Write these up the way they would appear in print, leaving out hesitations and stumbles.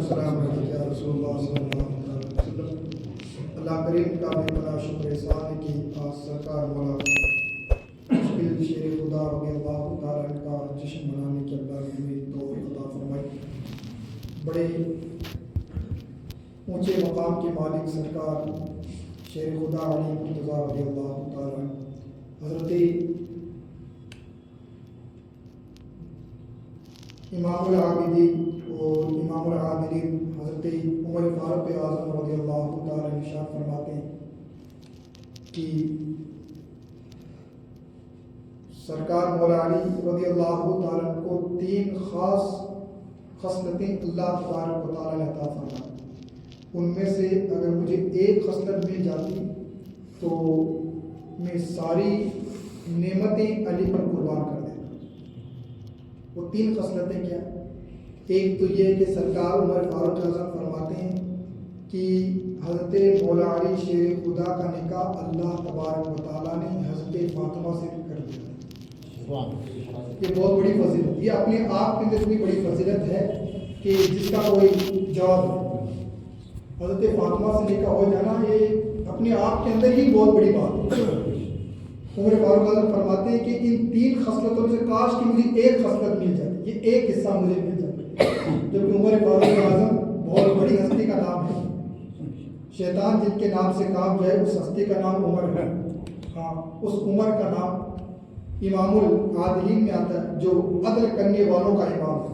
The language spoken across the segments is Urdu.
والسلام علیہ رسول اللہ صلی اللہ علیہ وسلم۔ اللہ کریم کا بے پناہ شکر احسان ہے کہ آج سرکار مولا مشکل شیر خدا رضی اللہ تعالیٰ عنہ کا جشن منانے کی اللہ نے ہمیں توفیق عطا فرمائی۔ بڑے اونچے مقام کے مالک سرکار شیر خدا علی مرتضیٰ رضی اللہ تعالیٰ عنہ حضرت امام العابدین اور امام العادلین حضرت عمر فاروق اعظم رضی اللہ تعالیٰ عنہ ارشاد فرماتے ہیں کہ سرکار مولا علی رضی اللہ تعالیٰ عنہ کو 3 خاص خصلتیں اللہ تبارک و تعالیٰ نے عطا فرمائیں۔ ان میں سے اگر مجھے ایک خصلت مل جاتی تو میں ساری نعمتیں علی پر قربان کر دیتا۔ وہ 3 خصلتیں کیا؟ ایک تو یہ کہ سرکار عمر فاروق اعظم فرماتے ہیں کہ حضرت مولا علی شیر خدا کا نکاح اللہ تبارک و تعالیٰ نے حضرت فاطمہ سے کر دیا۔ یہ بہت بڑی فضیلت، یہ اپنے آپ کے اندر اتنی بڑی فضیلت ہے کہ جس کا کوئی جواب نہیں۔ حضرت فاطمہ سے نکاح ہو جانا یہ اپنے آپ کے اندر ہی بہت بڑی بات ہے۔ عمر فاروق اعظم فرماتے ہیں کہ ان 3 خصلتوں میں سے کاش کہ مجھے ایک خصلت مل جاتی، یہ ایک حصہ مجھے مل جاتا۔ جبکہ عمر فاروق اعظم بہت بڑی ہستی کا نام ہے، شیطان جن کے نام سے کام جائے اس ہستی کا نام عمر ہے۔ ہاں، اس عمر کا نام امام العادلین میں آتا ہے، جو عدل کرنے والوں کا امام ہے۔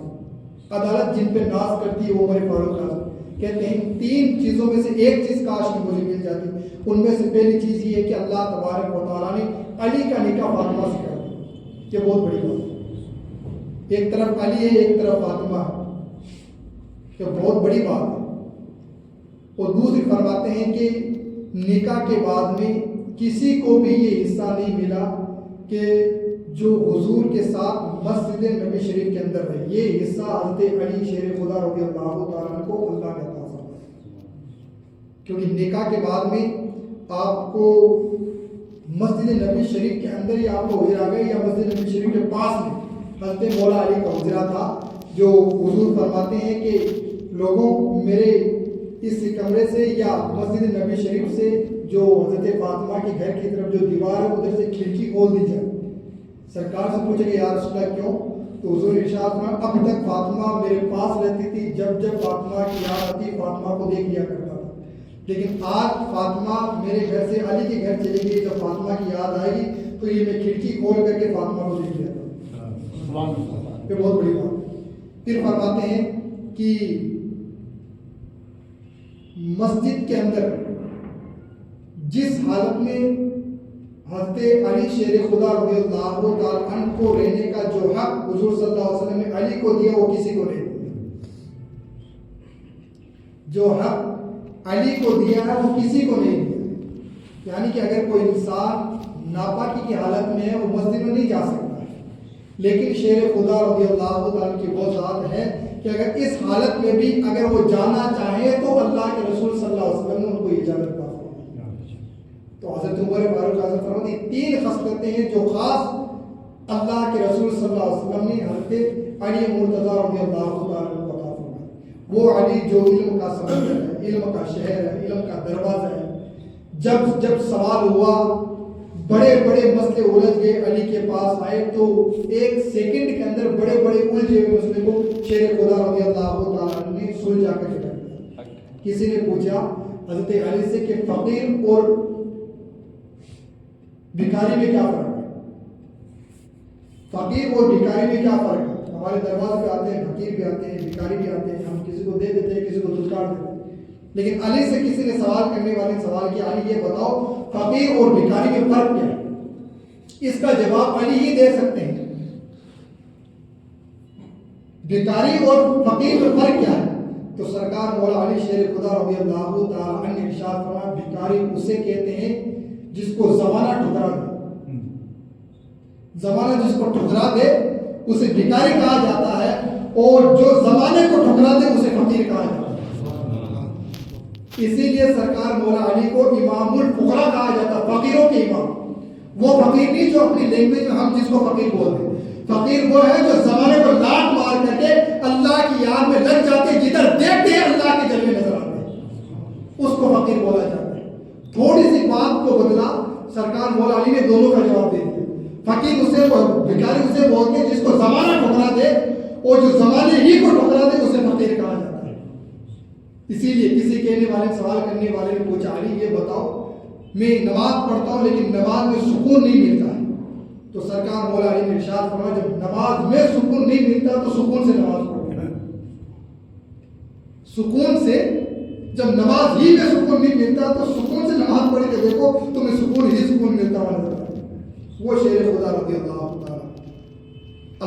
عدالت جن پہ ناز کرتی ہے وہ عمر فاروق اعظم کہتے ہیں 3 چیزوں میں سے ایک چیز کاش کہ مجھے مل جاتی۔ ان میں سے پہلی چیز یہ ہے کہ اللہ تبارک و تعالیٰ نے علی کا نکاح فاطمہ سے کر دیا۔ یہ بہت بڑی بات ہے، ایک طرف علی ہے ایک طرف فاطمہ ہے، یہ بہت بڑی بات ہے۔ اور دوسری فرماتے ہیں کہ نکاح کے بعد میں کسی کو بھی یہ حصہ نہیں ملا کہ جو حضور کے ساتھ مسجد نبی شریف کے اندر رہے۔ یہ حصہ حضرت علی شیر خدا رضی اللہ تعالیٰ عنہ کو اللہ نے عطا فرمایا، کیونکہ نکاح کے بعد میں آپ کو مسجد نبی شریف کے اندر ہی آپ کو حجرہ گئے، یا مسجد نبی شریف کے پاس میں حضرت مولا علی کا حجرہ تھا، جو حضور فرماتے ہیں کہ لوگوں میرے اس کمرے سے یا مسجد نبی شریف سے جو حضرت فاطمہ کے گھر کی طرف جو دیوار ہے ادھر سے کھڑکی کھول دی جائے۔ سرکار سے پوچھے کہ یا رسول اللہ کیوں؟ تو حضور ارشاد فرمایا اب تک فاطمہ میرے پاس رہتی تھی، جب جب فاطمہ کی یاد آتی فاطمہ کو دیکھ لیا کرتا تھا، لیکن آج فاطمہ میرے گھر سے علی کے گھر چلی گئی، جب فاطمہ کی یاد آئے گی تو یہ میں کھڑکی کھول کر کے فاطمہ کو دیکھ لیتا ہوں۔ یہ بہت بڑی بات ہے۔ پھر فرماتے ہیں کہ مسجد کے اندر جس حالت میں حضرت علی شیر خدا رضی اللہ تعالیٰ عنہ کو رہنے کا جو حق حضور صلی اللہ علیہ وسلم نے علی کو دیا وہ کسی کو نہیں دیا۔ جو حق علی کو دیا ہے وہ کسی کو نہیں دیا، یعنی کہ اگر کوئی انسان ناپاکی کی حالت میں ہے وہ مسجد میں نہیں جا سکتا، لیکن شیر خدا رضی اللہ تعالیٰ کی وہ ذات ہے کہ اگر اس حالت میں بھی اگر وہ جانا چاہے تو اللہ کے رسول صلی اللہ علیہ وسلم نے ان کو اجازت دی۔ تو حضرت عمر فاروق اعظم فرماتے ہیں 3 خصلتیں ہیں جو خاص اللہ کے رسول صلی اللہ علیہ وسلم نے حضرت علی مرتضیٰ رضی اللہ تعالیٰ عنہ کو عطا فرمایا۔ وہ علی جو علم کا سمندر ہے، علم کا شہر ہے، علم کا دروازہ ہے۔ جب جب سوال ہوا، بڑے بڑے مسئلے الجھ گئے، علی کے پاس آئے تو 1 سیکنڈ کے اندر بڑے بڑے الجھے ہوئے مسئلے کو شیر خدا رضی اللہ تعالیٰ عنہ نے سلجھا کر کے رکھ دیا۔ کسی نے پوچھا حضرت علی سے کہ فقیر اور بھکاری میں کیا فرق ہے؟ فقیر اور بھکاری میں کیا فرق ہے؟ ہمارے دربار پہ آتے ہیں فقیر بھی آتے ہیں، بھکاری بھی آتے ہیں، ہم کسی کو دے دیتے ہیں کسی کو دھتکار دیتے ہیں، لیکن علی سے کسی نے سوال کرنے والے نے سوال کیا علی یہ بتاؤ فقیر اور بھکاری میں فرق کیا ہے؟ اس کا جواب علی ہی دے سکتے ہیں۔ بھکاری اور فقیر میں فرق کیا ہے؟ تو سرکار مولا علی شیر خدا رضی اللہ تعالیٰ عنہ نے ارشاد فرمایا بھکاری اسے کہتے ہیں جس کو زمانہ ٹھکرا دے، زمانہ جس کو ٹھکرا دے اسے بھکاری کہا جاتا ہے، اور جو زمانے کو ٹھکرا دے اسے فقیر کہا جاتا ہے۔ اسی لیے سرکار مولا علی کو امام الفقراء کہا جاتا ہے، فقیروں کے امام۔ وہ فقیر نہیں جو اپنی لینگویج میں ہم جس کو فقیر بولتے ہیں، فقیر وہ ہے جو زمانے کو لاٹ مار کر کے اللہ کی یاد میں لگ جاتے، جدھر دیکھتے ہیں اسی لیے کسی کہنے والے سوال کرنے والے نے پوچھا علی یہ بتاؤ میں نماز پڑھتا ہوں لیکن نماز میں سکون نہیں ملتا ہے، تو سرکار مولا علی نے ارشاد فرمایا جب نماز میں سکون نہیں ملتا تو سکون سے نماز پڑھو، سکون سے، جب نماز ہی میں سکون نہیں ملتا تو سکون سے نماز پڑھ کے دیکھو تمہیں سکون ہی سکون ملتا ہوا نظر آئے۔ وہ شیر خدا رضی اللہ تعالیٰ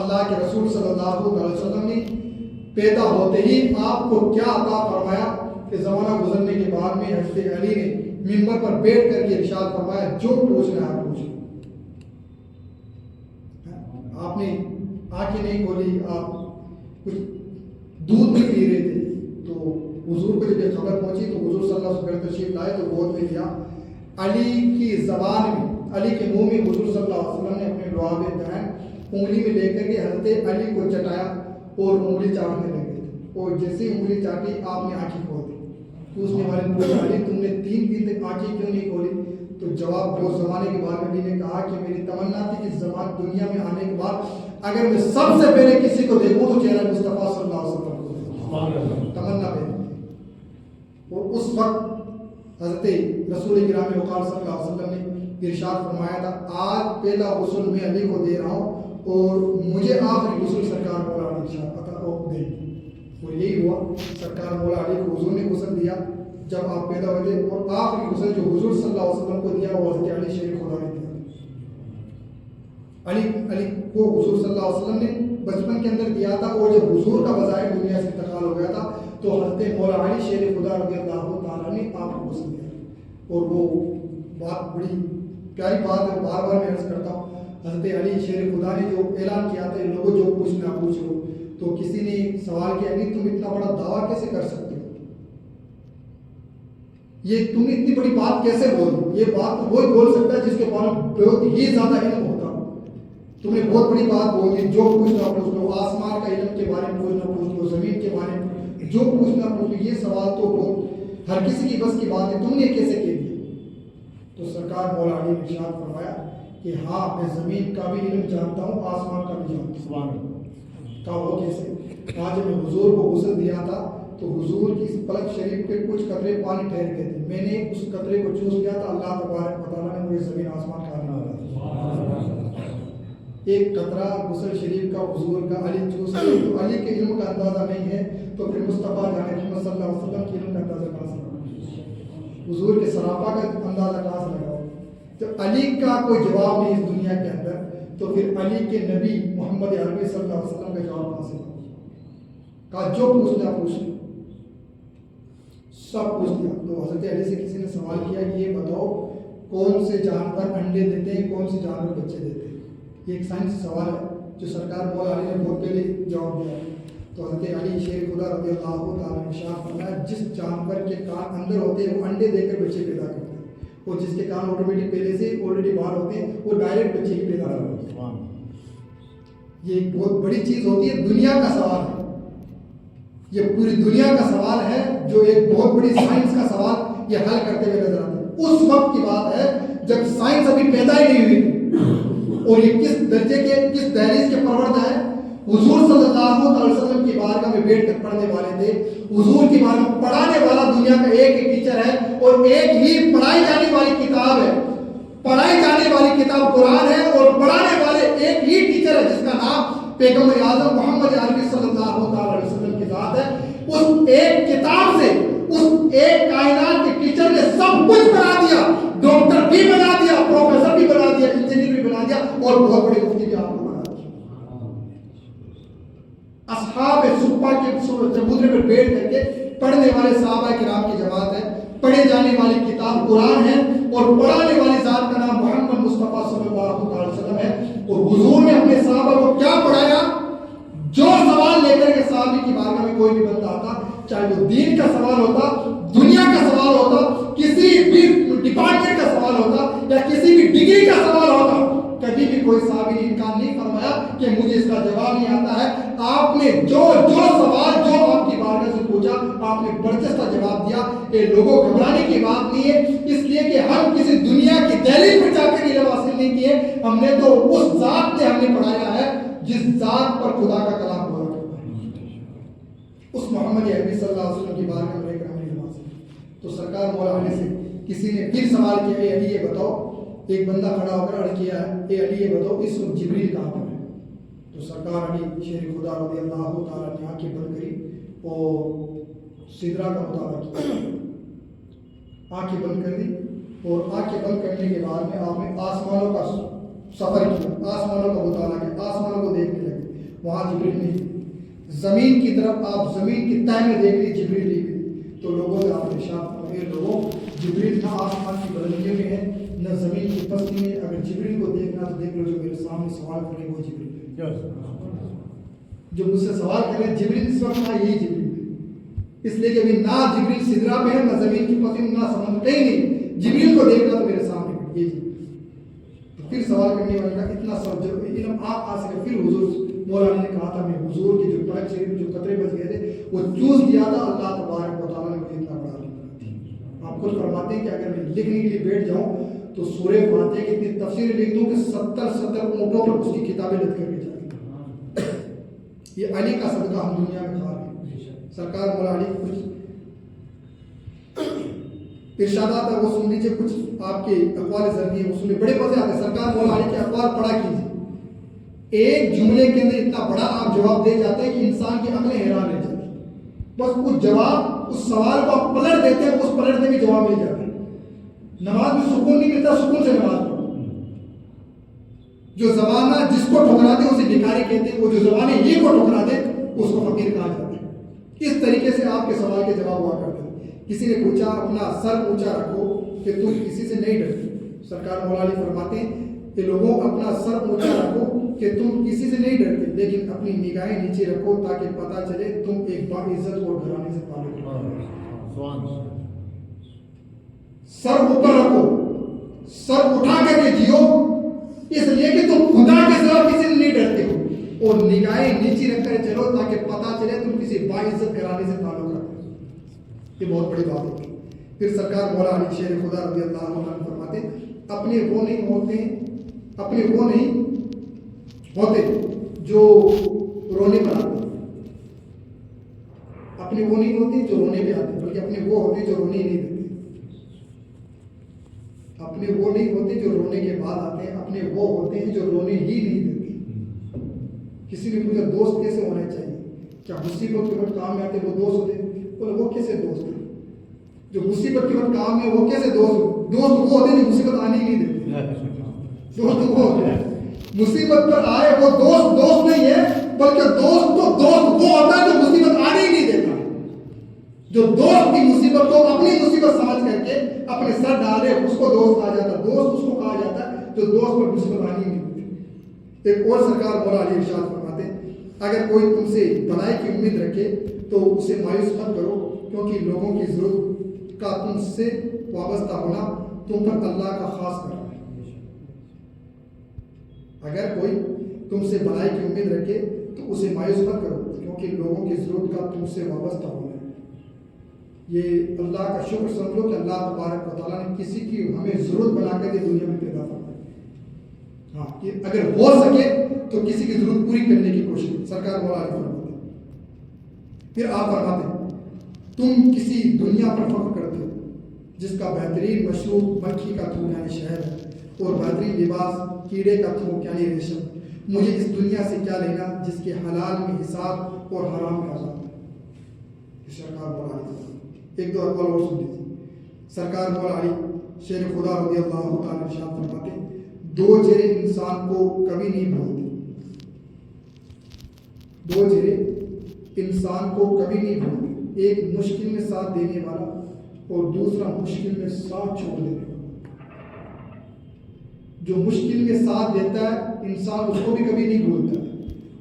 اللہ کے رسول صلی اللہ علیہ وسلم نے پیدا ہوتے ہی آپ کو کیا عطا فرمایا کہ زمانہ گزرنے کے بعد میں حضرت علی نے منبر پر بیٹھ کر کے ارشاد فرمایا جو پوچھنا ہے پوچھو۔ آپ نے آنکھیں نہیں کھولی، آپ کچھ دودھ بھی پی رہے تھے تو حضور کو جب یہ خبر پہنچی تو حضور صلی اللہ علیہ وسلم تشریف لائے تو گود میں لیا، علی کی زبان میں، علی کے منہ میں حضور صلی اللہ علیہ وسلم نے اپنے لعاب دہن انگلی میں لے کر کے حضرت علی کو چٹایا اور انگلی چاٹنے لگے، اور جیسے انگلی چاٹی آپ نے آنکھیں کھول دی۔ پوچھنے والے نے پوچھا علی تم نے 3 دن تک آنکھیں کیوں نہیں کھولی؟ تو جواب وہ زمانے کے بعد علی نے کہا کہ میری تمنا تھی کہ زمان دنیا میں آنے کے بعد اگر میں سب سے پہلے کسی کو دیکھوں تو چہرہ مصطفیٰ صلی اللہ علیہ وسلم کو دیکھوں، تمنا پہ۔ اور اس وقت حضرت رسول کرام وقار صلی اللہ علیہ وسلم نے ارشاد فرمایا تھا آج پہلا غسل میں علی کو دے رہا ہوں اور مجھے آخری غسل سرکار مولا علی ارشاد عطا دے، اور یہی ہوا، سرکار مولا علی کو حضور نے غسل دیا جب آپ پیدا ہوئے تھے، اور آخری غسل جو حضور صلی اللہ علیہ وسلم کو دیا وہ حضرت علی شیر خدا نے دیا۔ علی کو حضور صلی اللہ علیہ وسلم نے بچپن کے اندر دیا تھا، اور جب حضور کا وظائف دنیا سے انتقال ہو گیا تھا تو حضرت مولا علی شیر خدا رضی اللہ تعالیٰ نے آپ کو غسل دیا۔ اور وہ بات بڑی پیاری بات ہے، بار بار میں عرض کرتا ہوں، حضرت علی شیر خدا نے جو اعلان کیا تھا لوگوں جو پوچھنا پوچھ لو، تو کسی نے سوال کیا علی تم اتنا بڑا دعویٰ کیسے کر سکتے ہو، یہ تم نے اتنی بڑی بات کیسے بول، یہ بات تو وہی بول سکتا ہے جس کے بارے میں بہت ہی زیادہ علم ہوتا، تم نے بہت بڑی بات بول دی، جو پوچھنا پوچھ لو، آسمان کا علم کے بارے میں پوچھنا پوچھ لو، زمین کے بارے میں جو پوچھنا پوچھ لو، یہ سوال تو بہت ہر کسی کی بس کی بات ہے، تم نے کیسے کہہ دیا؟ تو سرکار مولا علی نے ارشاد فرمایا کہ ہاں میں زمین کا بھی علم جانتا ہوں، آسمان کا بھی جانتا ہوں۔ کہا وہ کیسے؟ آج میں حضور کو غسل دیا تھا تو حضور کی اس پلک شریف کے کچھ قطرے پانی ٹھہر گئے تھے، میں نے اس قطرے کو چوس لیا تھا، اللہ تبارک و تعالیٰ نے مجھے زمین آسمان کا علم دیا۔ ایک قطرہ غسل شریف کا حضور کا علی چوس لیا، تو علی کے علم کا اندازہ نہیں ہے تو پھر مصطفیٰ جان محمد صلی اللہ علیہ وسلم کے علم کا اندازہ کہاں سے لگاؤ، حضور کے سراپا کا اندازہ کہاں سے لگاؤ؟ تو علی کا کوئی جواب نہیں اس دنیا کے اندر، تو پھر علی کے نبی محمد عربی صلی اللہ علیہ وسلم کا جواب کہاں سے لگاؤ؟ کہا جو پوچھنا پوچھ لو، سب پوچھ لیا۔ تو حضرت علی سے کسی نے سوال کیا کہ یہ بتاؤ کون سے جانور انڈے دیتے ہیں، کون سے جانور بچے دیتے ہیں؟ یہ ایک سائنسی سوال ہے جو سرکار مولا علی نے بہت پہلے جواب دیا۔ تو حضرت علی شیر خدا رضی اللہ تعالیٰ نے ارشاد فرمایا جس جانور کے کان اندر ہوتے ہیں وہ انڈے دے کر بچے پیدا کرتے ہیں، اور جس کے کان آٹومیٹک پہلے سے آلریڈی باہر ہوتے ہیں وہ ڈائریکٹ بچے ہی پیدا کرتے ہیں۔ یہ ایک بہت بڑی چیز ہوتی ہے، دنیا کا سوال ہے، یہ پوری دنیا کا سوال ہے جو ایک بہت بڑی سائنس کا سوال یہ حل کرتے ہوئے نظر آتے ہیں۔ اس وقت کی بات ہے جب سائنس ابھی پیدا ہی نہیں ہوئی تھی، اور یہ کس درجے کے کس دہلیز کے پروردہ ہے، حضور صلی اللہ علیہ وسلم کی بارگاہ میں بیٹھ کر پڑھنے والے تھے، حضور کی بارگاہ میں پڑھانے والا دنیا کا ایک ہی ٹیچر ہے، اور ایک ہی پڑھائی جانے والی کتاب ہے، پڑھائی جانے والی کتاب قرآن ہے، اور پڑھانے والے ایک ہی ٹیچر ہے جس کا نام پیغمبر اعظم محمد عربی صلی اللہ علیہ وسلم کی ذات ہے۔ اس ایک کتاب سے اس ایک کائنات کے ٹیچر نے سب کچھ بنا دیا، ڈاکٹر بھی بنا دیا، پروفیسر بھی بنا دیا، انجینئر بھی بنا دیا، اور بہت بڑے مفتی بھی آپ کو بنا دیا۔ اصحاب صفہ کے چبوترے پر بیٹھ کر کے پڑھنے والے صحابہ کرام کی جماعت ہے، پڑھے جانے والی کتاب قرآن ہے، اور پڑھانے والی ذات کا نام محمد مصطفیٰ صلی اللہ علیہ وسلم ہے۔ اور حضور نے اپنے صحابہ کو کیا پڑھایا؟ جو سوال لے کر کے صحابی کی بارگاہ میں کوئی بھی بندہ آتا، چاہے وہ دین کا سوال ہوتا، دنیا کا سوال ہوتا، کسی بھی ڈپارٹمنٹ کا سوال ہوتا، یا کسی بھی ڈگری کا سوال ہوتا، کبھی بھی کوئی صحابی نے انکار نہیں فرمایا کہ مجھے اس کا جواب نہیں آتا ہے۔ آپ نے جو سوال جو آپ کی بارگاہ سے پوچھا آپ نے برجستہ جواب دیا۔ یہ لوگوں گھبرانے کی بات نہیں ہے، اس لیے کہ ہم کسی دنیا کی دہلیز پر جا کر علم حاصل نہیں کیے، ہم نے تو اس ذات نے ہم نے پڑھایا ہے جس ذات پر خدا کا کلام ہوا کرتا ہے، اس محمد عربی صلی اللہ علیہ وسلم کی بارگاہ میں تو سرکار مولا علی سے کسی نے پھر سوال کیا، اے علی یہ بتاؤ، ایک بندہ کھڑا ہو کر عرض کیا ہے، اے علی یہ بتاؤ اس وقت جبریل کہاں پر ہے؟ تو سرکار علی شیر خدا رضی اللہ تعالیٰ نے آنکھیں بند کری اور سدرا کا مطالعہ کیا، آنکھیں بند کر دی، اور آنکھیں بند کرنے کے بعد میں آپ نے آسمانوں کا سفر کیا، آسمانوں کا مطالعہ کیا، آسمانوں کو دیکھنے لگے، وہاں جبریل نہیں، زمین کی طرف آپ زمین کی تہہ میں دیکھ لی، جبریل نہیں گئی، تو لوگوں سے آپ نے ارشاد فرمایا، لوگوں جبریل نہ آسمان کی بلندیوں میں ہے نہ زمین کی پستی میں، اگر جبریل کو دیکھنا تو دیکھ لو جو میرے سامنے سوال کرے وہ جبریل ہے، جو مجھ سے سوال کرے جبریل اس وقت یہی جبریل ہے، اس لیے کہ ابھی نہ جبریل سدرا پہ ہے نہ زمین کی پستی میں نہ سمندر، کہیں نہیں، جبریل کو دیکھنا تو میرے سامنے یہ جبریل۔ تو پھر سوال کرنے والے کا اتنا سب جو علم آپ آ سکے، پھر حضور مولانا نے کہا تھا میں حضور کی جو ٹرک شریف جو قطرے بچ گئے تھے وہ چوس دیا تھا، اللہ تبارک و تعالیٰ نے مجھے اتنا بڑا علم۔ آپ خود فرماتے ہیں کہ اگر میں لکھنے کے لیے بیٹھ جاؤں تو سورہ فاتحہ کی اتنی تفسیر لکھ دوں کہ 70 اونٹوں پر اس کی کتابیں لکھ کر کے جائیں۔ یہ علی کا صدقہ ہم دنیا میں کھا رہے ہیں۔ سرکار مولا علی کچھ ارشادات ہے وہ سن لیجیے، کچھ آپ کے اقوال زردی ہیں وہ سن لیجیے، بڑے مزے آتے ہیں۔ سرکار مولا علی کے اقوال پڑھا کیجیے، ایک جملے کے اندر اتنا بڑا آپ جواب دے جاتے ہیں کہ انسان کی عقلیں حیران رہ جاتی ہیں، بس کچھ جواب اس سوال کو آپ پلٹ دیتے ہیں، اس پلٹنے میں جواب مل جاتا ہے۔ نماز میں سکون نہیں ملتا، سکون سے نماز پڑھو۔ جو زمانہ جس کو ٹھکرا دے اسے بھکاری کہتے ہیں، وہ جو زمانے یہ کو ٹھکرا دے اس کو فقیر کہا جاتا ہے۔ اس طریقے سے آپ کے سوال کے جواب ہوا کرتے ہیں۔ کسی نے پوچھا اپنا سر اونچا رکھو کہ تم کسی سے نہیں ڈرتے، سرکار مولا علی فرماتے ہیں کہ لوگوں اپنا سر اونچا رکھو کہ تم کسی سے نہیں ڈرتے، لیکن اپنی نگاہیں نیچے رکھو تاکہ پتہ چلے تم ایک باعزت اور گھرانے سے تعلق رکھتے۔ سر اوپر رکھو، سر اٹھا کر کے جیو، اس لیے کہ تم خدا کے سوا کسی سے نہیں ڈرتے ہو، اور نگاہیں نیچی رکھ کر چلو تاکہ پتہ چلے تم کسی باعزت گھرانے سے تعلق رکھتے ہو۔ یہ بہت بڑی بات ہے۔ پھر سرکار مولا علی شیر خدا رضی اللہ عنہ فرماتے اپنے وہ نہیں ہوتے جو رونے پر آتے، اپنے وہ نہیں ہوتے جو رونے پہ آتے، بلکہ اپنے وہ ہوتے جو رونے ہی نہیں دیتے، اپنے وہ نہیں ہوتے جو رونے کے بعد آتے ہیں، اپنے وہ ہوتے ہیں جو رونے ہی نہیں دیتے۔ کسی نے پوچھا دوست کیسے ہونے چاہیے، کیا مصیبت کے وقت کام میں آتے وہ دوست ہوتے ہیں؟ بولے وہ کیسے دوست ہیں جو مصیبت کے وقت کام میں، وہ کیسے دوست وہ ہوتے ہیں جو مصیبت آنے ہی نہیں دیتے۔ دوست وہ ہوتے ہیں مصیبت پر آئے، وہ دوست نہیں ہے، بلکہ دوست وہ ہوتا ہے جو مصیبت آنے ہی نہیں دیتا، جو دوست کی مصیبت کو اپنی مصیبت سمجھ کر کے اپنے سر ڈالے اس کو دوست کہا جاتا ہے۔ دوست اس کو کہا جاتا ہے جو دوست پر مصیبت آنی ہی نہیں دیتی۔ ایک اور سرکار مولا علی ارشاد فرماتے ہیں اگر کوئی تم سے بھلائی کی امید رکھے تو اسے مایوس مت کرو، کیونکہ لوگوں کی ضرورت کا تم سے وابستہ ہونا تم پر اللہ کا خاص کرم ہے۔ اگر کوئی تم سے بھلائی کی امید رکھے تو اسے مایوس مت کرو، کیونکہ لوگوں کی ضرورت کا تم سے وابستہ ہونا ہے۔ یہ اللہ کا شکر سمجھو کہ اللہ تبارک و تعالیٰ نے کسی کی ہمیں ضرورت بنا کر دنیا میں پیدا فرمائی۔ ہاں کہ اگر ہو سکے تو کسی کی ضرورت پوری کرنے کی کوشش، سرکار مولا علی فرماتے ہیں۔ پھر آپ فرماتے ہیں تم کسی دنیا پر فخر کرتے ہو جس کا بہترین مشروب مکھی کا تھوک یعنی شہد ہے، اور بہترین لباس کیڑے کا تھوک یعنی ریشم۔ مجھے اس دنیا سے کیا لینا جس کے حلال میں حساب اور حرام میں عذاب ہے۔ سرکار مولا علی ایک دو اقوال اور سن لیجیے۔ سرکار مولا علی شیر خدا رضی اللہ تعالیٰ ارشاد فرماتے دو چہرے انسان کو کبھی نہیں بھولتے، دو چہرے انسان کو کبھی نہیں بھولتے، ایک مشکل میں ساتھ دینے والا اور دوسرا مشکل میں ساتھ چھوڑ دینے والا۔ جو مشکل میں ساتھ دیتا ہے انسان اس کو بھی کبھی نہیں بھولتا،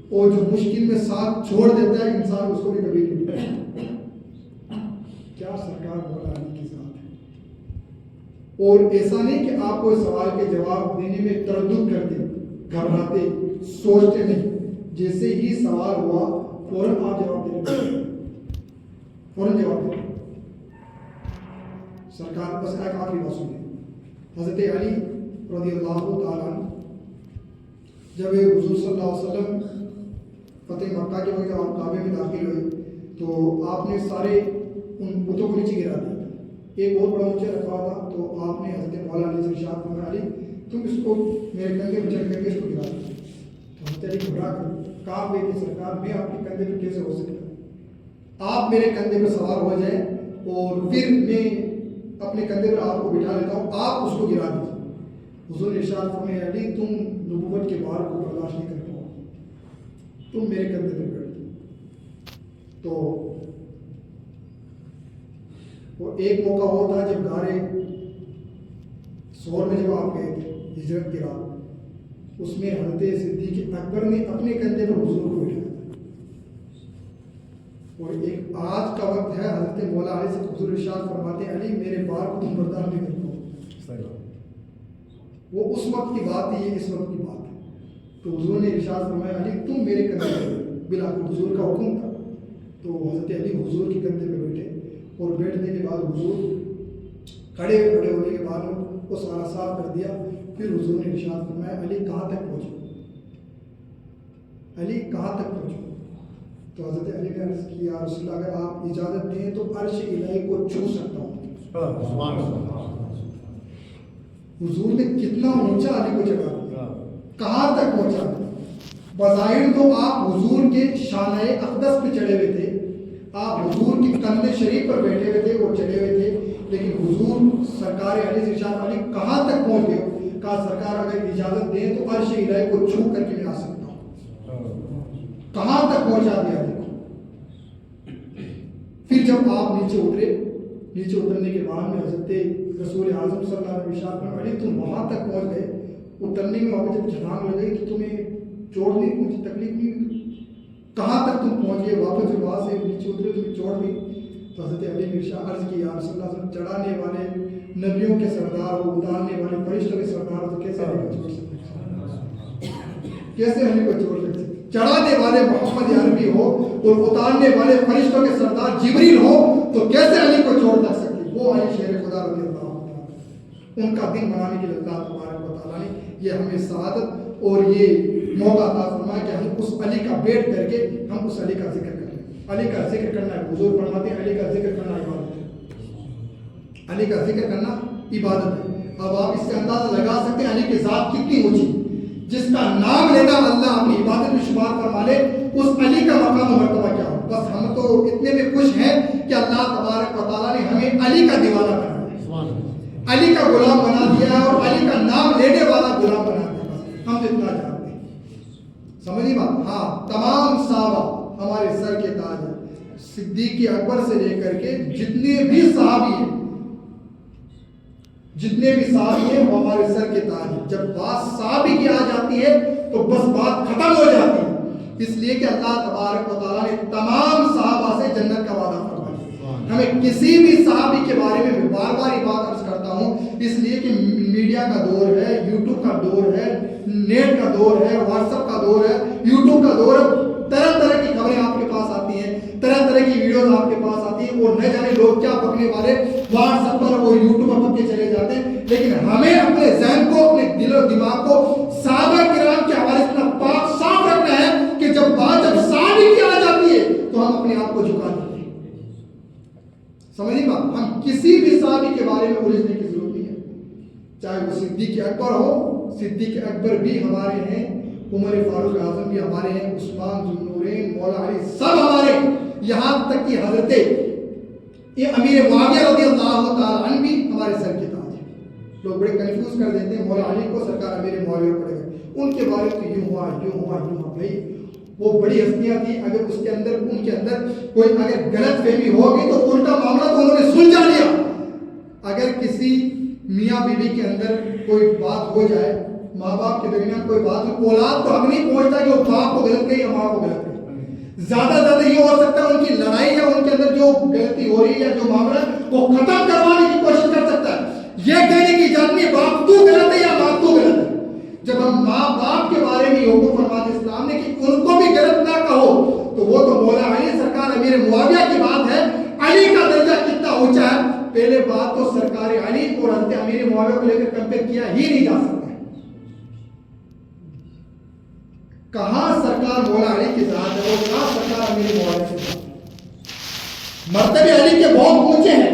اور جو مشکل میں ساتھ چھوڑ دیتا ہے انسان اس کو بھی کبھی نہیں بھولتا۔ کیا سرکار مولا علی کی ذات ہے۔ اور ایسا نہیں کہ آپ کو سوال کے جواب دینے میں تردد کرتے، گھبراتے، سوچتے نہیں، جیسے ہی سوال ہوا فوراً آپ جواب دیں، فوراً جواب دیں۔ سرکار بس ایک آخری بات سنیے۔ حضرت علی رضی اللہ تعالیٰ عنہ جب حضور صلی اللہ علیہ وسلم فتح مکہ کے وقت جب آپ کعبے میں داخل ہوئے تو آپ نے سارے ان بتوں کو نیچے گرا دیا، ایک بہت بڑا اونچا رکھا ہوا تھا، تو آپ نے حضرت مولا علی سے ارشاد فرمایا علی تم اس کو میرے کندھے پہ چڑھ کر کے اس کو گرا دو. تو حضرت علی گھبرا کر کہا کہ سرکار میں آپ کے کندھے پہ کیسے ہو سکتا، آپ میرے کندھے پہ سوار ہو جائیں اور پھر میں اپنے کندھے پر آپ کو بٹھا لیتا ہوں، آپ اس کو گرا دیجیے. حضور نے ارشاد فرمایا علی تم نبوت کے بار کو برداشت نہیں کر پاؤ، تم میرے کندھے پہ بیٹھ جاؤ. تو وہ ایک موقع وہ تھا جب غارِ ثور میں جب آپ گئے تھے ہجرت کی رات، اس میں حضرت صدیق اکبر نے اپنے کندھے پر حضور کو بٹھایا تھا. اور ایک آج کا وقت ہے، حضرت مولا علی سے حضور ارشاد فرماتے ہیں علی میرے بار کو تم برداشت نہیں کر پاؤ. وہ اس وقت کی بات ہے، یہ اس وقت کی بات ہے. تو حضور نے ارشاد فرمایا علی تم میرے کندھے پہ، بالآخر حضور کا حکم تھا. تو حضرت علی حضور کے کندھے پہ بیٹھے، اور بیٹھنے کے بعد حضور کھڑے ہونے کے بعد وہ سارا صاف کر دیا. پھر حضور نے ارشاد فرمایا علی کہاں تک پہنچو، علی کہاں تک پہنچو. تو حضرت علی نے عرض کی یا رسول اللہ اگر آپ اجازت دیں تو عرش الہی کو چھو سکتا ہوں. حضور نے کتنا اونچا علی کو چڑھا دیا، کہاں تک پہنچا. بظاہر تو آپ حضور کے شانہ اقدس پہ چڑھے ہوئے تھے، آپ حضور کے کندھے شریف پر بیٹھے ہوئے تھے اور چڑھے ہوئے تھے، لیکن حضور سرکار علی سے ارشاد علی کہاں تک پہنچ گئے. کہا سرکار اگر اجازت دیں تو عرش الہی کو چھو کر کے میں آ سکتا ہوں. کہاں تک پہنچا دیا دیکھو. پھر جب آپ نیچے اترے، نیچے اترنے کے بعد میں حضرت رسول اعظم صلی اللہ علیہ وسلم علی تم وہاں تک پہنچ گئے. اترنے میں وہاں پہ جب چھلانگ لگ گئی تو تمہیں چوٹ نہیں پہنچی، تکلیف نہیں ہوئی، کہاں تک تم پہنچ گئے. واپس جب وہاں سے نیچے اترے تمہیں چوٹ نہیں. تو حضرت علی نے عرض کی یا رسول اللہ چڑھانے والے نبیوں کے سردار ہو، اتارنے والے فرشتوں کے سردار ہو، تو کیسے علی کو چھوڑ سکتے، کیسے علی کو چھوڑ سکتے. چڑھانے والے محمد عربی ہو اور اتارنے والے فرشتوں کے سردار جبریل ہو تو کیسے علی کو چھوڑ نہ سکتے. وہ علی شیر خدا رضی اللہ عنہ، ان کا دن منانے کے لیے اللہ تبارک و تعالیٰ نے یہ ہمیں سعادت اور یہ موقع عطا فرمایا کہ ہم اس علی کا بیٹھ کر کے ہم اس علی کا ذکر کریں. علی کا ذکر کرنا ہے، حضور فرماتے ہیں علی کا ذکر کرنا عبادت ہے، علی کا ذکر کرنا عبادت ہے. اب آپ اس سے اندازہ لگا سکتے ہیں علی کی ذات کتنی اونچی، جس کا نام لینا اللہ اپنی عبادت میں شمار فرما لے، اس علی کا مقام و مرتبہ کیا ہو. بس ہم تو اتنے میں خوش ہیں کہ اللہ تبارک و تعالیٰ نے ہمیں علی کا دیوانہ بنا دیا، علی کا غلام بنا دیا اور علی کا نام لینے والا غلام بنا دیا. ہم تو اتنا جانتے ہیں، سمجھیے بات. ہاں تمام صحابہ ہمارے سر کے تاج ہیں، صدیق اکبر سے لے کر کے جتنے بھی صحابی ہیں وہ ہمارے سر کے تاج ہیں. جب بات صحابی کی آ جاتی ہے تو بس بات ختم ہو جاتی ہے، اس لیے کہ اللہ تبارک و تعالیٰ نے تمام صحابہ سے جنت کا وعدہ فرمایا. ہمیں کسی بھی صحابی کے بارے میں بار بار یہ بات عرض کرتا ہوں، اس لیے کہ میڈیا کا دور ہے، یوٹیوب کا دور ہے، نیٹ کا دور ہے، واٹس ایپ کا دور ہے، یوٹیوب کا دور ہے. طرح طرح کی خبریں آپ کے پاس آتی ہیں، طرح طرح کی ویڈیوز آپ کے پاس آتی ہیں، اور نہ جانے لوگ کیا پکنے والے واٹس ایپ پر اور یوٹیوب پر پک کے چلے جاتے ہیں. لیکن ہمیں اپنے ذہن کو، اپنے دل و دماغ کو صحابہ کرام کے حوالے سے پاک صاف رکھنا ہے کہ جب صحابی کی آ جاتی ہے تو ہم اپنے آپ کو جھکا دیتے ہیں. سمجھیے بات، ہم کسی بھی صحابی کے بارے میں الجھنے کی ضرورت نہیں ہے، چاہے وہ صدیق اکبر ہو. صدیق اکبر بھی ہمارے ہیں، عمر فاروق اعظم بھی ہمارے ہیں، عثمان ذو النورین، مولا علی سب ہمارے، یہاں تک کہ حضرت یہ امیر معاویہ رضی اللہ تعالیٰ عنہ بھی ہمارے سر کے تاج ہیں. لوگ بڑے کنفیوز کر دیتے ہیں، مولا علی کو سرکار امیر معاویہ پڑے گئے، ان کے بارے تو یوں ہوا بھائی وہ بڑی ہستیاں تھیں. اگر اس کے اندر ان کے اندر کوئی اگر غلط فہمی ہوگی تو الٹا معاملہ تو انہوں نے سلجھا لیا. اگر کسی میاں بیوی کے اندر کوئی بات ہو جائے، ماں باپ کے درمیان کوئی بات ہو، اولاد کو حق نہیں پہنچتا کہ وہ باپ کو غلط کہے یا ماں کو غلط کہے. زیادہ زیادہ یہ ہو سکتا ہے ان کی لڑائی یا ان کے اندر جو غلطی ہو رہی ہے یا جو معاملہ وہ ختم کروانے کی کوشش کر سکتا ہے. یہ کہنے کی اجازت نہیں باپ تو غلط ہے یا باپ تو غلط ہے. جب ہم ماں باپ کے بارے میں حکم فرماتے اسلام نے کہ ان کو بھی غلط نہ کہو، تو وہ تو مولا علی سرکار امیر معاویہ کی بات ہے. علی کا درجہ کتنا اونچا ہے، پہلے بات تو سرکار علی اور حضرت امیر معاویہ کو لے کر کمپیئر کیا ہی نہیں جا سکتا ہے. کہاں سرکار مولا علی کی ذات ہے اور کہاں سرکار امیر معاویہ کی ذات ہے. مرتبے علی کے بہت اونچے ہیں،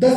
10